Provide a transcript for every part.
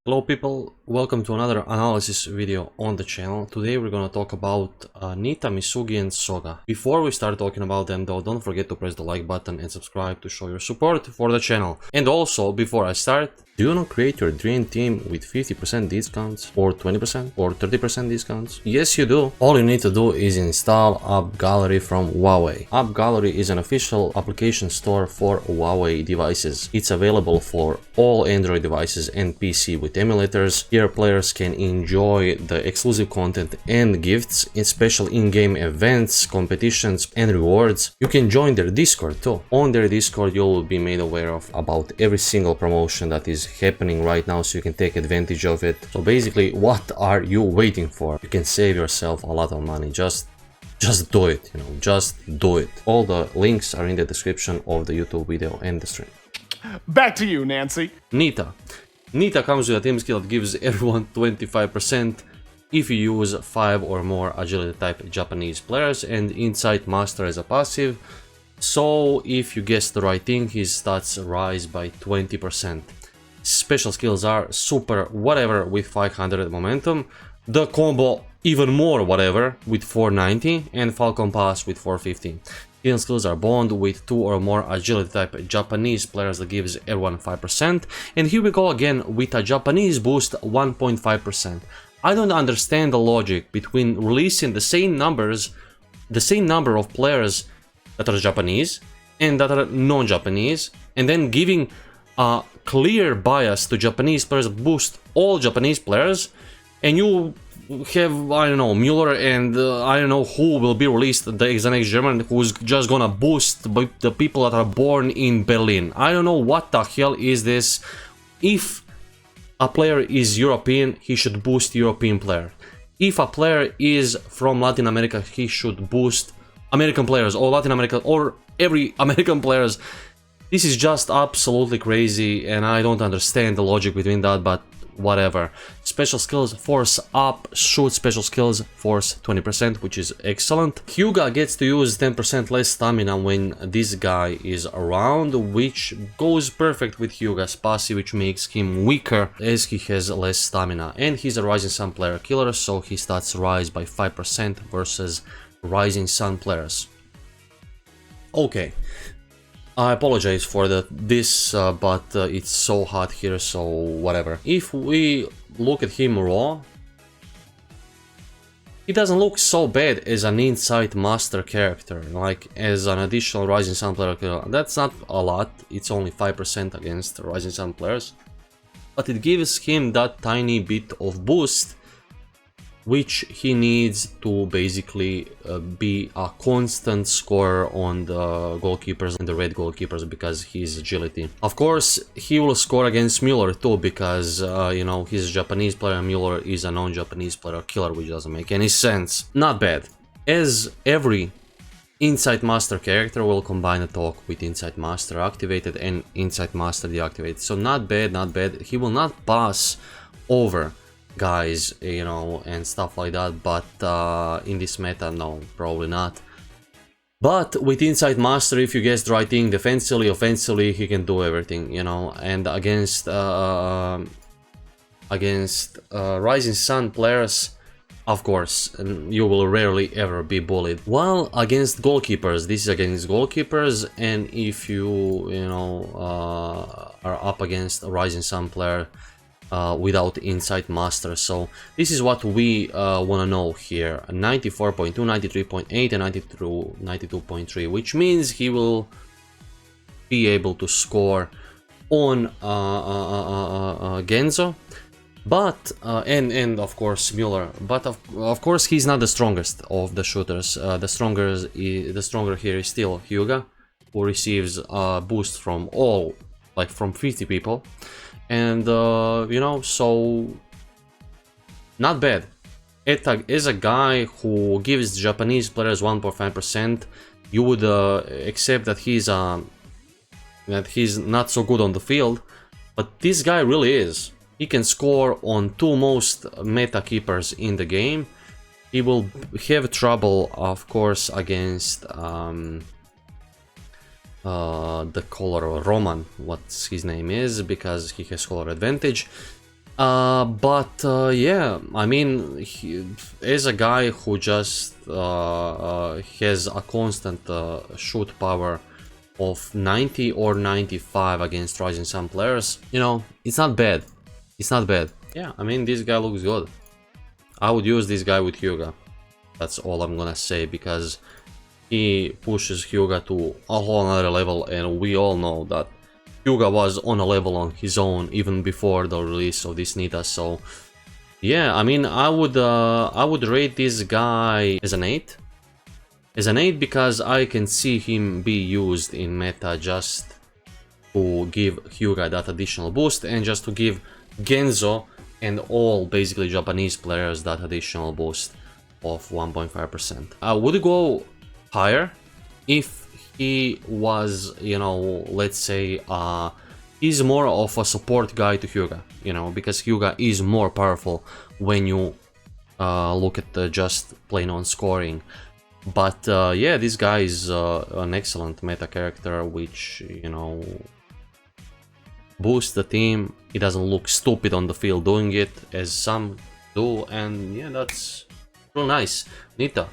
Hello people, welcome to another analysis video on the channel. Today we're gonna talk about Nitta, Misugi and Soga. Before we start talking about them though, don't forget to press the like button and subscribe to show your support for the channel. And also, before I start, do you want to create your dream team with 50% discounts or 20% or 30% discounts? Yes you do. All you need to do is install App Gallery from Huawei. App Gallery is an official application store for Huawei devices. It's available for all Android devices and PC with emulators. Here players can enjoy the exclusive content and gifts, in special in-game events, competitions and rewards. You can join their Discord too. On their Discord you will be made aware of about every single promotion that is happening right now, so you can take advantage of it. So basically, what are you waiting for? You can save yourself a lot of money. Just do it, just do it. All the links are in the description of the YouTube video and the stream. Back to you, Nancy. Nitta. Nitta comes with a team skill that gives everyone 25% if you use 5 or more agility type Japanese players, and Insight Master as a passive. So if you guess the right thing, his stats rise by 20%. Special skills are super whatever with 500 momentum, the combo even more whatever with 490, and Falcon Pass with 450. Hidden skills are bond with 2 or more agility type Japanese players that gives everyone 5%, and here we go again with a Japanese boost 1.5%. I don't understand the logic between releasing the same number of players that are Japanese and that are non-Japanese, and then giving a clear bias to Japanese players, boost all Japanese players, and you have, I don't know, Mueller and I don't know who will be released, the next German, who's just gonna boost the people that are born in Berlin. I don't know what the hell is this. If a player is European, he should boost European player. If a player is from Latin America, he should boost American players, or Latin America, or every American players. This is just absolutely crazy, and I don't understand the logic between that, but whatever. Special skills force up, shoot special skills force 20%, which is excellent. Hyuga gets to use 10% less stamina when this guy is around, which goes perfect with Hyuga's passive, which makes him weaker as he has less stamina. And he's a Rising Sun player killer, so his stats rise by 5% versus Rising Sun players. Okay. I apologize for this, but it's so hot here, so whatever. If we look at him raw, he doesn't look so bad as an Insight Master character, like as an additional Rising Sun player. That's not a lot, it's only 5% against Rising Sun players, but it gives him that tiny bit of boost which he needs to basically be a constant scorer on the goalkeepers and the red goalkeepers because his agility. Of course, he will score against Mueller too because, he's a Japanese player and Mueller is a non-Japanese player killer, which doesn't make any sense. Not bad. As every Insight Master character will combine a talk with Insight Master activated and Insight Master deactivated. So not bad, not bad. He will not pass over guys, and stuff like that, but in this meta, no, probably not. But with Insight Master, if you guess the right thing, defensively, offensively, he can do everything, and against Rising Sun players, of course, you will rarely ever be bullied. While against goalkeepers, this is against goalkeepers, and if you, are up against a Rising Sun player, without Insight Master. So this is what we want to know here: 94.2, 93.8 and 92.3, which means he will be able to score on Genzo, but and of course Mueller, but of course he's not the strongest of the shooters. The stronger here is still Hyuga, who receives a boost from from 50 people. And so not bad. As a guy who gives Japanese players 1.5%, you would accept that he's not so good on the field, but this guy really is. He can score on 2 most meta keepers in the game. He will have trouble, of course, against the color Roman, what his name is, because he has color advantage. Yeah, I mean, as a guy who just has a constant shoot power of 90 or 95 against Rising Sun players, you know, it's not bad. It's not bad. Yeah, I mean, this guy looks good. I would use this guy with Hyuga. That's all I'm gonna say, because he pushes Hyuga to a whole another level, and we all know that Hyuga was on a level on his own even before the release of this Nitta. So yeah, I mean, I would rate this guy as an 8. As an 8 because I can see him be used in meta just to give Hyuga that additional boost, and just to give Genzo and all basically Japanese players that additional boost of 1.5%. I would go higher if he was, you know, let's say, he's more of a support guy to Hyuga, you know, because Hyuga is more powerful when you look at just plain on scoring. But yeah, this guy is an excellent meta character, which, you know, boosts the team. He doesn't look stupid on the field doing it, as some do, and yeah, that's real nice. Nitta.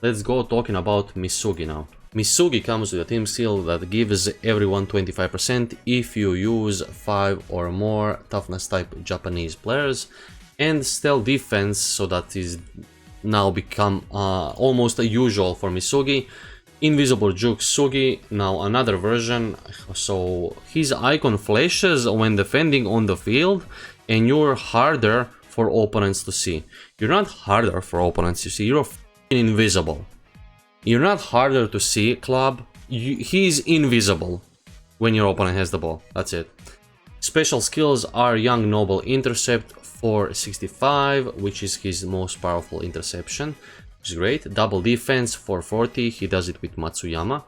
Let's go talking about Misugi now. Misugi comes with a team skill that gives everyone 25% if you use 5 or more toughness type Japanese players, and stealth defense, so that is now become almost a usual for Misugi. Invisible Juke Sugi, now another version, so his icon flashes when defending on the field, and you're harder for opponents to see. You're not harder for opponents to see, you're invisible. You're not harder to see, club. He's invisible when your opponent has the ball. That's it. Special skills are Young Noble Intercept for 65, which is his most powerful interception, which is great. Double defense for 40. He does it with Matsuyama.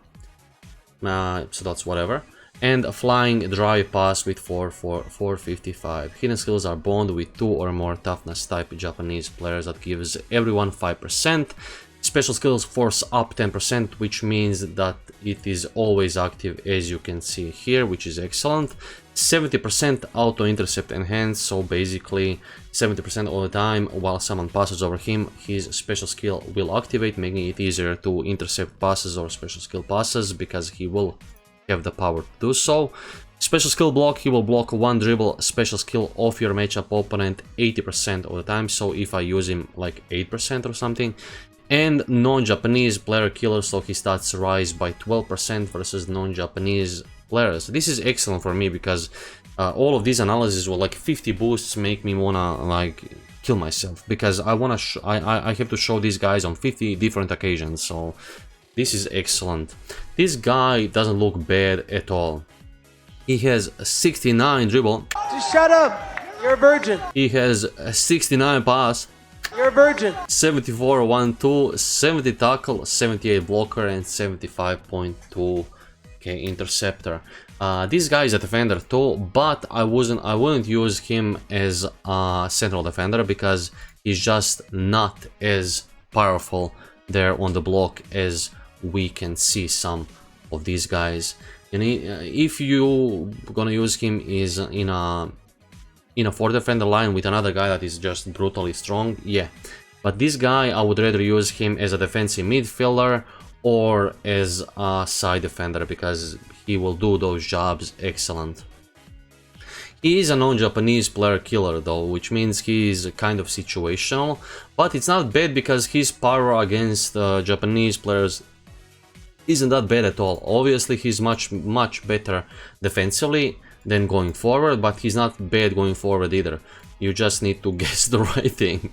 So that's whatever. And a flying drive pass with 455. Hidden skills are bond with 2 or more toughness type Japanese players that gives everyone 5%. Special skills force up 10%, which means that it is always active, as you can see here, which is excellent. 70% auto intercept enhanced, so basically 70% all the time while someone passes over him, his special skill will activate, making it easier to intercept passes or special skill passes, because he will have the power to do so. Special skill block, he will block one dribble special skill of your matchup opponent 80% of the time, so if I use him like 8% or something. And non-Japanese player killer, so his stats rise by 12% versus non-Japanese players. This is excellent for me, because all of these analyses were like 50 boosts make me wanna like kill myself, because I wanna I have to show these guys on 50 different occasions, so this is excellent. This guy doesn't look bad at all. He has 69 dribble. Just shut up! You're a virgin. He has 69 pass. You're a virgin. 74 1-2, 70 tackle, 78 blocker, and 75.2 interceptor. This guy is a defender too, but I wouldn't use him as a central defender, because he's just not as powerful there on the block as we can see some of these guys. And if you gonna use him is in a 4 defender line with another guy that is just brutally strong, yeah. But this guy, I would rather use him as a defensive midfielder or as a side defender, because he will do those jobs excellent. He is a non-Japanese player killer though, which means he is kind of situational, but it's not bad, because his power against Japanese players isn't that bad at all. Obviously he's much better defensively than going forward, but he's not bad going forward either. You just need to guess the right thing.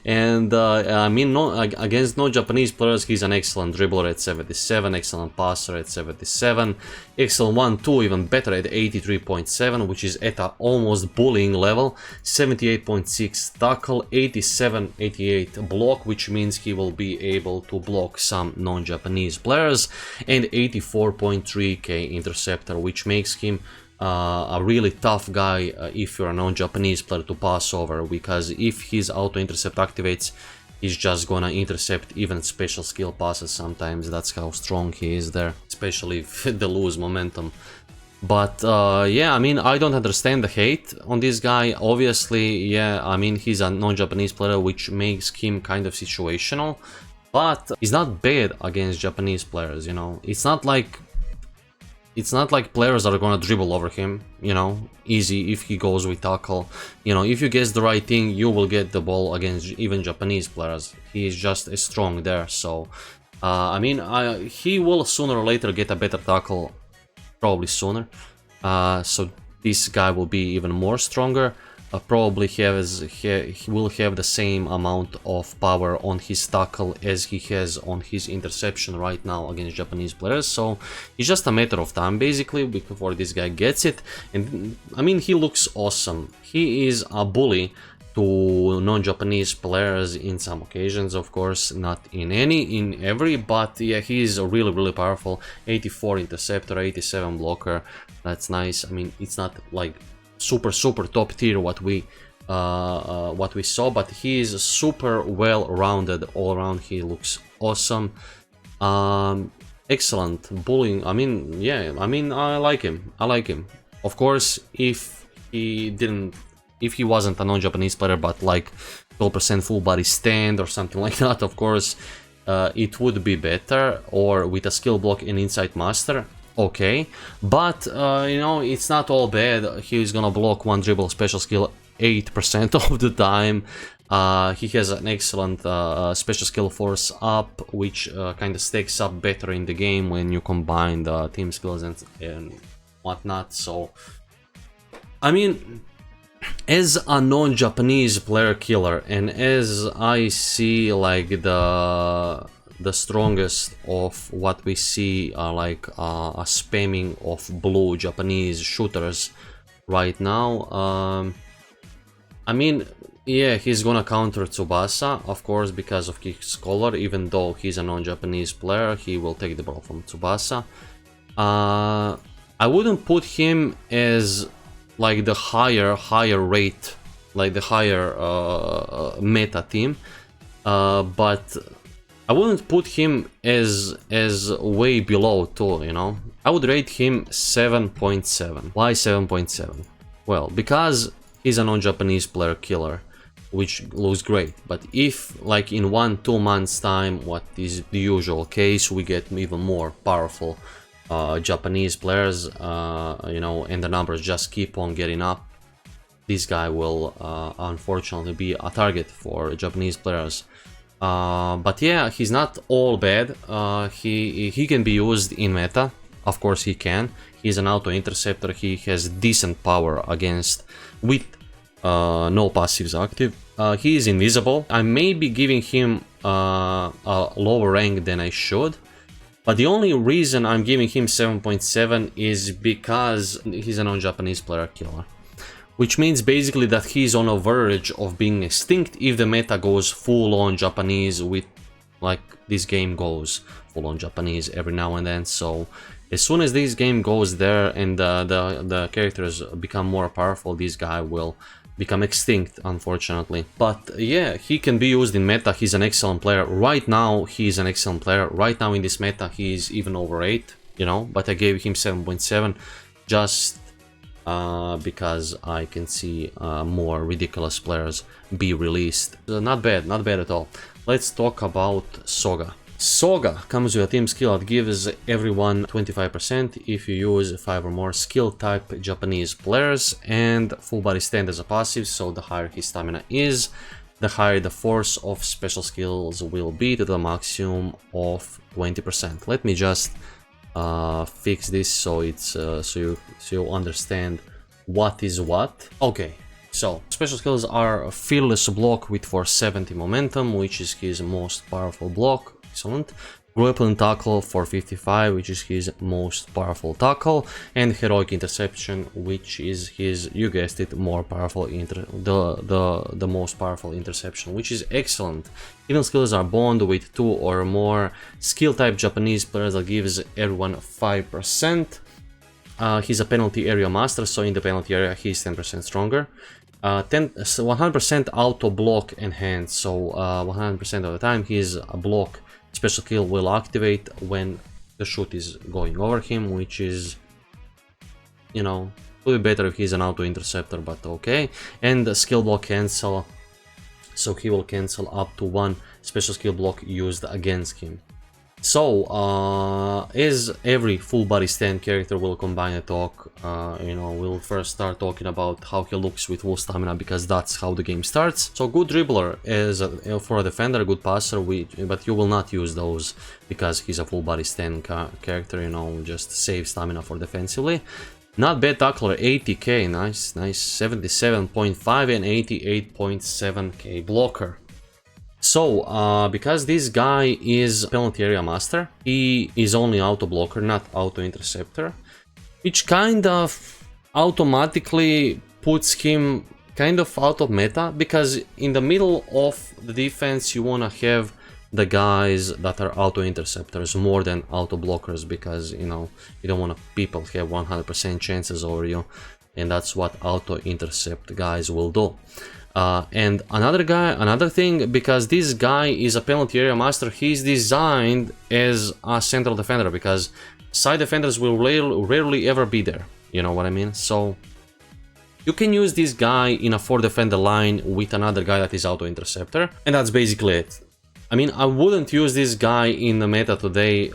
And I mean, against non-Japanese players, he's an excellent dribbler at 77, excellent passer at 77, excellent 1-2, even better at 83.7, which is at an almost bullying level, 78.6 tackle, 87-88 block, which means he will be able to block some non-Japanese players, and 84.3k interceptor, which makes him a really tough guy if you're a non-Japanese player to pass over, because if his auto-intercept activates, he's just gonna intercept even special skill passes sometimes. That's how strong he is there, especially if they lose momentum. But yeah, I mean, I don't understand the hate on this guy. Obviously, yeah, I mean, he's a non-Japanese player, which makes him kind of situational. But he's not bad against Japanese players, you know. It's not like players are gonna dribble over him, you know, easy if he goes with tackle. You know, if you guess the right thing, you will get the ball against even Japanese players. He is just strong there, so I mean, he will sooner or later get a better tackle, probably sooner. So this guy will be even more stronger. Probably he will have the same amount of power on his tackle as he has on his interception right now against Japanese players. So it's just a matter of time basically before this guy gets it. And I mean, he looks awesome. He is a bully to non-Japanese players in some occasions, of course, not in every, but yeah, he is really powerful. 84 interceptor, 87 blocker. That's nice. I mean, it's not like super top tier what we saw, but he is super well rounded all around. He looks awesome. Excellent bullying. I mean, yeah, I mean, I like him. Of course, if he wasn't a non-Japanese player but like 12% full body stand or something like that, of course it would be better, or with a skill block and inside master. Okay, but you know, it's not all bad. He's gonna block one dribble special skill 8% of the time. He has an excellent special skill force up, which kind of stacks up better in the game when you combine the team skills and whatnot. So, I mean, as a non-Japanese player killer, and as I see like the strongest of what we see are like a spamming of blue Japanese shooters right now. I mean, yeah, he's gonna counter Tsubasa, of course, because of his color. Even though he's a non-Japanese player, he will take the ball from Tsubasa. I wouldn't put him as like the higher rate, like the higher meta team, but I wouldn't put him as way below too, you know. I would rate him 7.7. Why 7.7? Well, because he's a non-Japanese player killer, which looks great. But if like in 1-2 months time, what is the usual case, we get even more powerful Japanese players, you know, and the numbers just keep on getting up, this guy will unfortunately be a target for Japanese players. But yeah, he's not all bad. He can be used in meta, of course he can. He's an auto interceptor. He has decent power against with no passives active. He is invisible. I may be giving him a lower rank than I should, but the only reason I'm giving him 7.7 is because he's a non-Japanese player killer. Which means basically that he's on a verge of being extinct if the meta goes full-on Japanese, with like this game goes full-on Japanese every now and then. So as soon as this game goes there and the characters become more powerful, this guy will become extinct, unfortunately. But yeah, he can be used in meta. He's an excellent player. Right now, he's an excellent player. Right now in this meta, he's even over 8, you know, but I gave him 7.7 just because I can see more ridiculous players be released. Not bad at all. Let's talk about Soga. Soga comes with a team skill that gives everyone 25% if you use 5 or more skill type Japanese players, and full body stand as a passive, so the higher his stamina is, the higher the force of special skills will be to the maximum of 20%. Let me just fix this so it's so you understand what is what. Okay, so special skills are fearless block with 470 momentum, which is his most powerful block. Excellent. Grappling tackle for 55, which is his most powerful tackle, and heroic interception, which is his, you guessed it, more powerful the most powerful interception, which is excellent. Even skills are bond with 2 or more skill type Japanese players that gives everyone 5%. He's a penalty area master, so in the penalty area he's 10% stronger. 100% auto block enhanced, so 100% of the time his block special skill will activate when the shoot is going over him, which is you know, would be better if he's an auto interceptor, but okay. And the skill block cancel, so he will cancel up to one special skill block used against him. So, as every full body stand character will combine a talk, you know, we'll first start talking about how he looks with full stamina, because that's how the game starts. So, good dribbler is for a defender, good passer, but you will not use those because he's a full body stand character, you know, just save stamina for defensively. Not bad tackler, 80k, nice, 77.5 and 88.7k blocker. So, because this guy is penalty area master, he is only auto blocker, not auto interceptor, which kind of automatically puts him kind of out of meta, because in the middle of the defense you wanna have the guys that are auto interceptors more than auto blockers, because, you know, you don't want people have 100% chances over you, and that's what auto intercept guys will do. And another thing, because this guy is a penalty area master, he's designed as a central defender, because side defenders will rarely ever be there, you know what I mean? So you can use this guy in a 4 defender line with another guy that is auto interceptor, and that's basically it. I mean, I wouldn't use this guy in the meta today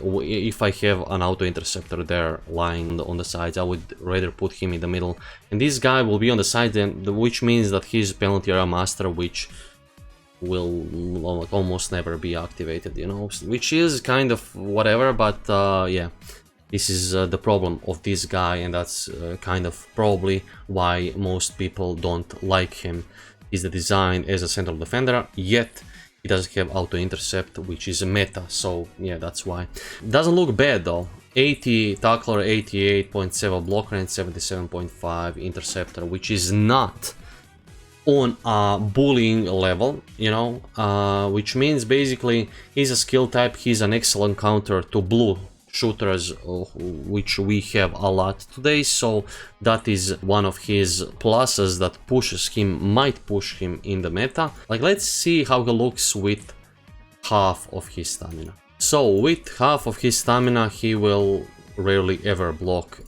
if I have an auto interceptor there lying on the sides. I would rather put him in the middle, and this guy will be on the side, which means that he's penalty area master, which will almost never be activated, you know, which is kind of whatever, but yeah, this is the problem of this guy, and that's kind of probably why most people don't like him. He's designed as a central defender, yet he doesn't have auto intercept, which is a meta, so yeah, that's why. Doesn't look bad though. 80 tackler, 88.7 blocker, and 77.5 interceptor, which is not on a bullying level, you know, which means basically he's a skill type, he's an excellent counter to blue shooters, which we have a lot today, so that is one of his pluses that might push him in the meta. Like, let's see how he looks with half of his stamina. So with half of his stamina he will rarely ever block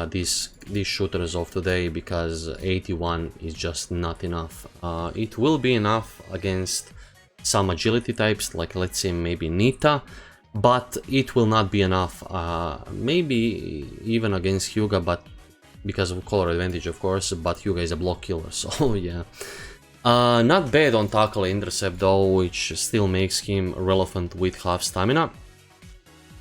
these shooters of today, because 81 is just not enough. It will be enough against some agility types, like let's say maybe Nitta, but it will not be enough, maybe even against Hyuga, but because of color advantage, of course, but Hyuga is a block killer, so yeah. Not bad on tackle intercept though, which still makes him relevant with half stamina.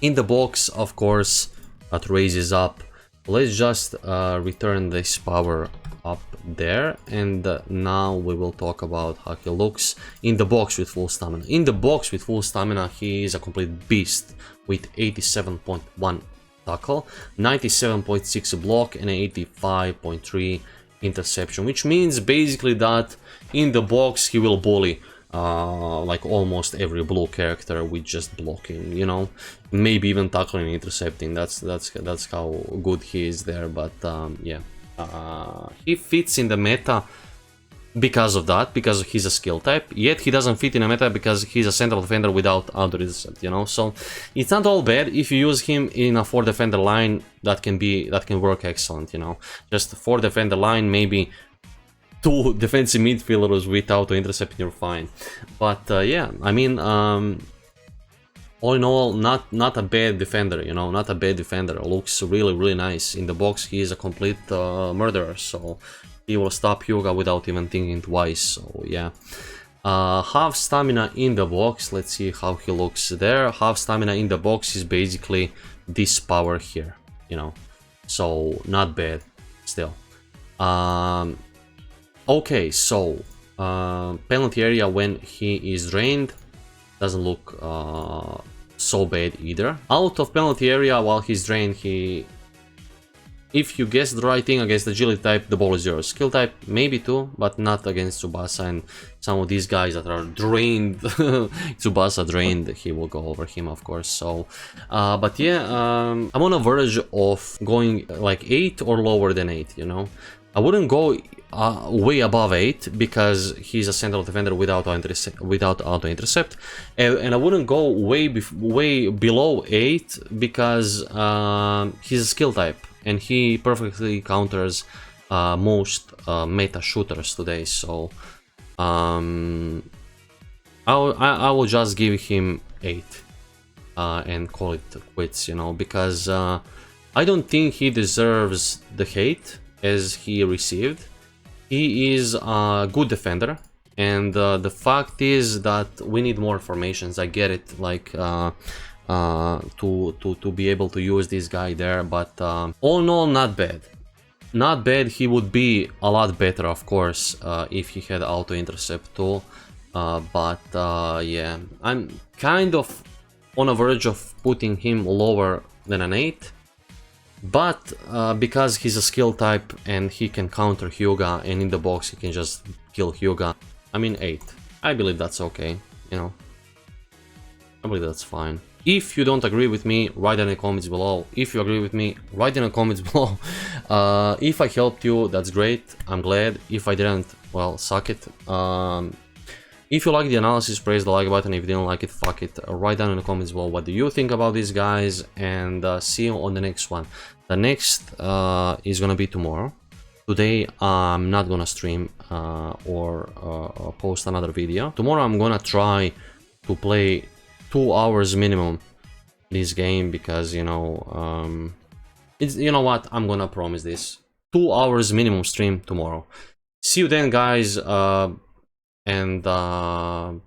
In the box, of course, that raises up. Let's just return this power up there, and now we will talk about how he looks in the box with full stamina. In the box with full stamina, he is a complete beast with 87.1 tackle, 97.6 block, and 85.3 interception, which means basically that in the box he will bully like almost every blue character with just blocking, you know, maybe even tackling and intercepting. That's how good he is there. But yeah, he fits in the meta because of that, because he's a skill type, yet he doesn't fit in a meta because he's a central defender without auto intercept, you know. So it's not all bad if you use him in a 4 defender line. That can work excellent, you know. Just 4 defender line, maybe 2 defensive midfielders with auto intercept, you're fine. But yeah, I mean, all in all, not a bad defender, you know, not a bad defender. Looks really nice. In the box he is a complete murderer, so he will stop Hyuga without even thinking twice, so yeah. Half stamina in the box, let's see how he looks there. Half stamina in the box is basically this power here, you know, so not bad still. Okay, so penalty area when he is drained doesn't look so bad either. Out of penalty area while he's drained, if you guess the right thing against agility type, the ball is yours. Skill type, maybe too, but not against Tsubasa and some of these guys that are drained. Tsubasa drained, he will go over him, of course. So, but yeah, I'm on a verge of going like 8 or lower than 8, you know. I wouldn't go way above 8 because he's a central defender without auto intercept, and I wouldn't go way below 8 because he's a skill type and he perfectly counters most meta shooters today. So I will just give him 8 and call it quits, you know, because I don't think he deserves the hate as he received. He is a good defender, and the fact is that we need more formations. I get it, like to be able to use this guy there, but all in all, not bad. Not bad. He would be a lot better, of course, if he had auto intercept too. But yeah, I'm kind of on a verge of putting him lower than an 8. But because he's a skill type and he can counter Hyuga, and in the box he can just kill Hyuga, I mean 8. I believe that's okay, you know. I believe that's fine. If you don't agree with me, write in the comments below. If you agree with me, write in the comments below. If I helped you, that's great. I'm glad. If I didn't, well, suck it. If you like the analysis, press the like button. If you didn't like it, fuck it. Write down in the comments below what do you think about these guys, and see you on the next one. The next is gonna be tomorrow. Today I'm not gonna stream or post another video. Tomorrow I'm gonna try to play 2 hours minimum this game because, you know, it's, you know what, I'm gonna promise this. 2 hours minimum stream tomorrow. See you then, guys. And bye.